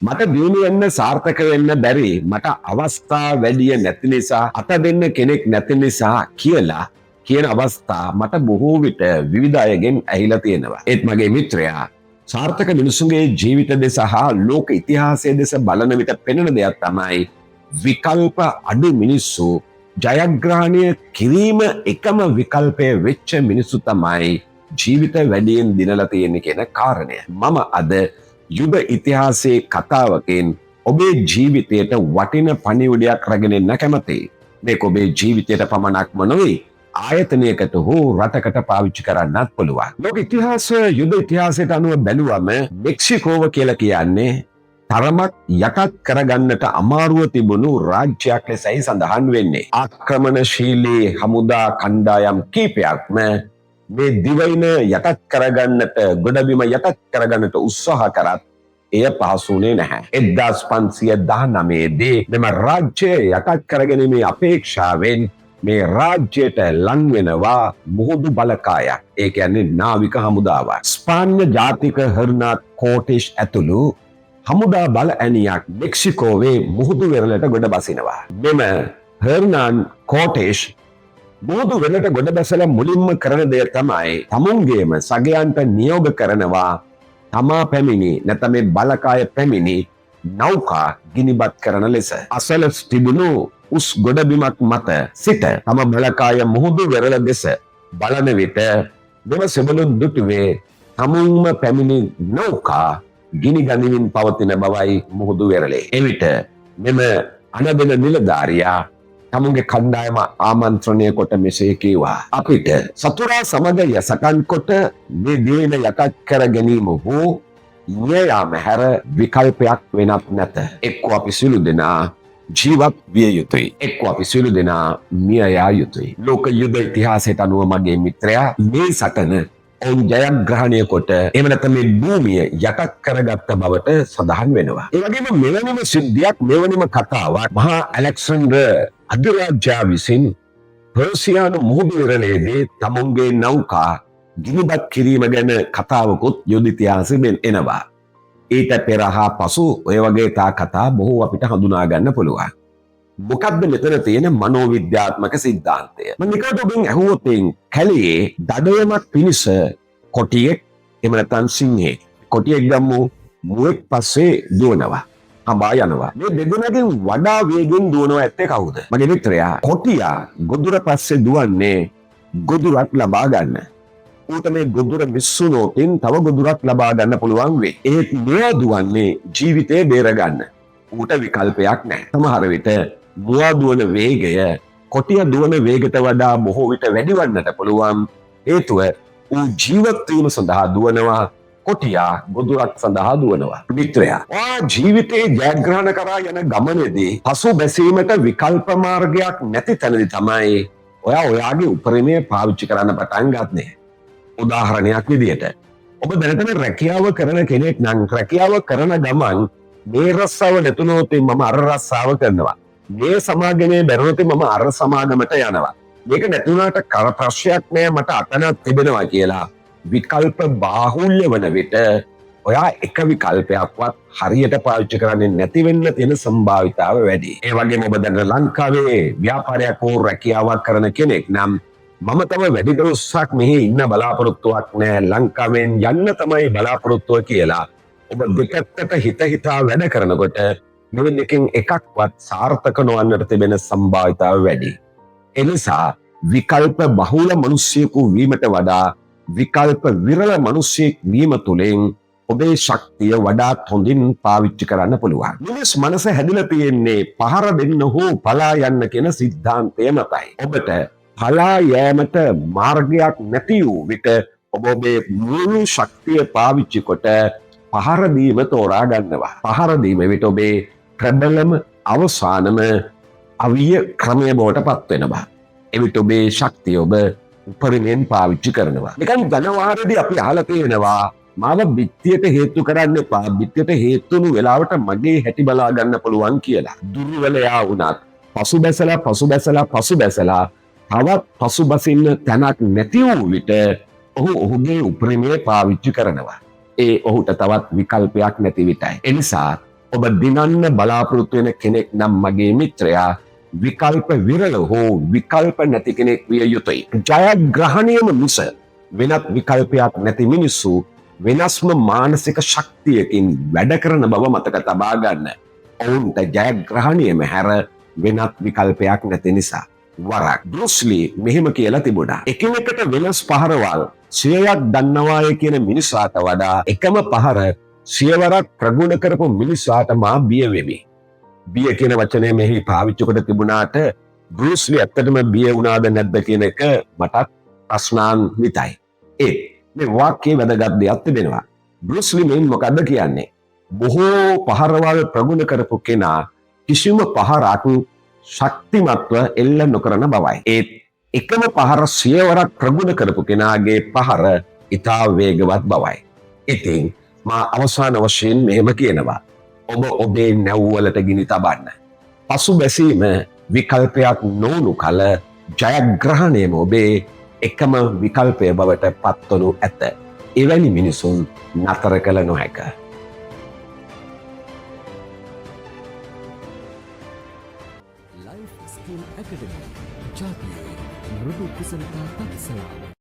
මට දියුණු වෙන්න සාර්ථක වෙන්න බැරි මට අවස්ථා වැඩිය නැති නිසා අත දෙන්න කෙනෙක් නැති නිසා කියලා කියන අවස්ථා මට බොහෝ විට විවිධ අයගෙන් ඇහිලා තියෙනවා. ඒත් මගේ මිත්‍රයා සාර්ථක මිනිසුන්ගේ ජීවිත දෙස හා ලෝක ඉතිහාසය දෙස බලන විට පෙනෙන දෙයක් තමයි විකල්ප අඩු මිනිස්සු ජයග්‍රහණය කිරීම එකම විකල්පය වෙච්ච මිනිස්සු තමයි ජීවිත වැඩියෙන් දිනලා තියෙන්නේ කියන කාරණය. මම අද යුද ඉතිහාසයේ කතාවකින් ඔබේ ජීවිතයට වටින පණිවිඩයක් රැගෙන එන්න කැමතියි. මේක ඔබේ ජීවිතයට පමණක්ම නොවේ ආයතනයකට හෝ රටකට පාවිච්චි කරන්නත් පුළුවන්. ලෝක ඉතිහාසය යුද ඉතිහාසයට අනුව බැලුවම මෙක්සිකෝව කියලා කියන්නේ තරමක් යටත් කරගන්නට අමාරුව තිබුණු රාජ්‍යයක් ලෙසයි සඳහන් වෙන්නේ. ආක්‍රමණශීලී හමුදා කණ්ඩායම් කීපයක්ම මේ දිවයින යටත් කරගන්නට ගොඩබිම යටත් කරගන්නට උත්සාහ කරත් එය පහසුුනේ නැහැ. 1519 මෙම රාජ්‍යය යටත් කරගැනීමේ අපේක්ෂාවෙන් මේ රාජ්‍යයට ලං වෙනවා මුහුදු බලකායක්. ඒ කියන්නේ නාවික හමුදාවක්. ස්පාඤ්ඤ ජාතික හර්නාත් කෝටිෂ් ඇතුළු හමුදා බල ඇණියක් මෙක්සිකෝවේ මුහුදු වෙරළට ගොඩ බසිනවා. මෙම හර්නාන් කෝටිෂ් මුහුදු වෙරළට ගොඩ බැසලා මුලින්ම කරන දේ තමයි තමුන්ගේම සගයන්ට නියෝග කරනවා තමා පැමිණි නැත්නම් මේ බලකාය පැමිණි නෞකා ගිනිබත් කරන ලෙස. අසලස් තිබුණු උස් ගොඩබිමක් මත සිට තම බලකාය මුහුදු වෙරළ දෙස බලන විට මෙම සෙබළුන් දුටුවේ තමුන්ම පැමිණි නෞකා ගිනි ගනිමින් පවතින බවයි මුහුදු වෙරළේ. එවිට මෙම අනබෙන නිලධාරියා තමුන්ගේ කණ්ඩායම ආමන්ත්‍රණය කොට මෙසේ කීවා. අපිට සතුරා සමග යසකන් කොට මේ දිවයින යටත් කර ගැනීම හෝ මිය යාම හැර විකල්පයක් වෙනත් නැත. එක්කෝ අපි සියලු දෙනා ජීවත් විය යුතුයි. එක්කෝ අපි සියලු දෙනා මිය යා යුතුයි. ලෝක යුද ඉතිහාසයට අනුව මගේ මිත්‍රයා මේ සටන ඔවුන් ජයග්‍රහණය කොට එහෙම නැත්නම් මේ භූමිය යටත් කරගත්ත බවට සඳහන් වෙනවා. ඒ වගේම මෙවැනිම සිද්ධියක් මෙවැනිම කතාවක් මහා ඇලෙක්සැන්ඩර් අධිරාජ්‍යයා විසින් පර්සියානු මුහුදු වෙරළේදී තමුන්ගේ නෞකා ගිනිබත් කිරීම ගැන කතාවකුත් යුද ඉතිහාසයෙන් එනවා. ඊට පෙර හා පසු ඔය වගේ කතා බොහෝ අපිට හඳුනා ගන්න පුළුවන්. මොකක්ද මෙතන තියෙන මනෝවිද්‍යාත්මක සිද්ධාන්තය? මම නිකන් ඔබෙන් අහුවොත් කැලේ දඩයමක් පිණිස කොටියෙක් එහෙම නැත්නම් සිංහෙක් කොටියෙක් ගම්මු මුවෙක් පස්සේ දුවනවා. හඹා යනවා. මේ දෙදෙනාගෙන් වඩා වේගෙන් දුවනවා ඇත්තේ කවුද? මගේ මිත්‍රයා. කොටියා ගොදුර පස්සේ දුවන්නේ ගොදුරක් ලබා ගන්න. ඌට මේ ගොදුර මිස්සුනොතින් තව ගොදුරක් ලබා ගන්න පුළුවන් වෙයි. ඒත් මෙයා දුවන්නේ ජීවිතේ බේර ගන්න. ඌට විකල්පයක් නැහැ. සමහර විට මුවා දුවන වේගය කොටිය දුවන වේගයට වඩා බොහෝ විට වැඩි වන්නට පුළුවන්. හේතුව ඌ ජීවත් වීම සඳහා දුවනවා, කොටියා ගොදුරක් සඳහා දුවනවා. මිත්‍රයා, ජීවිතේ ජයග්‍රහණ කරා යන ගමනේදී පසු බැසීමට විකල්ප මාර්ගයක් නැති තැනදී තමයි ඔයාගේ උපරිමය පාවිච්චි කරන්න පටන් ගන්නේ. උදාහරණයක් විදියට ඔබ දැනටම රැකියාව කරන කෙනෙක් නම් රැකියාව කරන ගමන් මේ රස්සාව නැතුනොත් මම අර රස්සාව කරනවා. මේ සමාගමේ බැරුණොත් මම අර සමාගමට යනවා. මේක නැතුණාට කර ප්‍රශ්නයක් නෑ, මට අතනක් තිබෙනවා කියලා විකල්ප බාහුල්‍ය වන විට ඔයා එක විකල්පයක්වත් හරියට පාවිච්චි කරන්නේ නැති වෙන්න තියෙන සම්භාවිතාව වැඩි. ඒ වගේම ඔබ දැන් ලංකාවේ ව්‍යාපාරයක් හෝ රැකියාවක් කරන කෙනෙක් නම් මම තම වැඩි දවසක් මෙහි ඉන්න බලාපොරොත්තුවක් නෑ, ලංකාවෙන් යන්න තමයි බලාපොරොත්තුව කියලා ඔබ දෙකකට හිතා වැඩ කරනකොට මෙවැනිකින් එකක්වත් සාර්ථක නොවන්නට තිබෙන සම්භාවිතාව වැඩි. එනිසා විකල්ප බහුල මිනිසෙකු වීමට වඩා විකල්ප විරල මිනිසෙක් වීම තුළින් ඔබේ ශක්තිය වඩාත් හොඳින් පාවිච්චි කරන්න පුළුවන්. මිනිස් මනස හැදිලා තියෙන්නේ පහර දෙන්න හෝ පලා යන්න කියන සිද්ධාන්තය මතයි. ඔබට පලා යෑමට මාර්ගයක් නැති වූ විට ඔබ ඔබේ මුළු ශක්තිය පාවිච්චි කොට පහර දීම තෝරා ගන්නවා. පහර දීම විට ඔබේ ප්‍රබලම අවසානම අවිය ක්‍රමය බවට පත් වෙනවා. එවිට ඔබේ ශක්තිය ඔබ උපරිමයෙන් පාවිච්චි කරනවා. නිකන් ජනවාරදී අපි අහලා තියෙනවා මාව බිත්තියට හේතු කරන්න එපා, බිත්තියට හේතුණු වෙලාවට මගේ හැටි බලා ගන්න පුළුවන් කියලා. දුර්වලයා වුණත් පසුබැසලා තවත් පසුබසින්න තැනක් නැති වූ විට ඔහුගේ උපරිමය පාවිච්චි කරනවා. ඒ ඔහුට තවත් විකල්පයක් නැති විටයි. එනිසා ඔබ දිනන්න බලාපොරොත්තු වෙන කෙනෙක් නම් මගේ මිත්‍රයා විකල්ප විරල හෝ විකල්ප නැති කෙනෙක් විය යුතුයි. ජයග්‍රහණයම මිස වෙනත් විකල්පයක් නැති මිනිස්සු වෙනස්ම මානසික ශක්තියකින් වැඩ කරන බව මතක තබා ගන්න. ඔවුන්ට ජයග්‍රහණයම හැර වෙනත් විකල්පයක් නැති නිසා. වරක් බෘස්ලි මෙහෙම කියලා තිබුණා. එකිනෙකට වෙනස් පහරවල් 100ක් දන්නවාය කියන මිනිසාට වඩා එකම පහර 100 වරක් ප්‍රගුණ කරපු මිනිසාට මා බිය වෙමි. බිය කියන වචනය මෙහි පාවිච්චි කොට තිබුණාට බෘස්ලි ඇත්තටම බිය වුණාද නැද්ද කියන එක මටත් ප්‍රශ්නාන්විතයි. ඒ මේ වාක්‍යයේ වැදගත් දෙයක් තිබෙනවා. බෘස්ලි මෙයින් මොකද්ද කියන්නේ? බොහෝ පහරවල් ප්‍රගුණ කරපු කෙනා කිසිම පහරක් ශක්තිමත්ව එල්ල නොකරන බවයි. ඒත් එකම පහර 100 වරක් ප්‍රගුණ කරපු කෙනාගේ පහර ඉතා වේගවත් බවයි. ඉතින් මා අවසාන වශයෙන් මෙහෙම කියනවා. ඔබ ඔබේ නැව්වලට ගිනි තබන්න. පසු බැසීම විකල්පයක් නොවුණු කල ජයග්‍රහණයම ඔබේ එකම විකල්පය බවට පත්වනු ඇත. එවැනි මිනිසුන් නතර කළ නොහැක. Life Skill Academy. ජාතියේ මෘදු කුසලතා පක්ෂය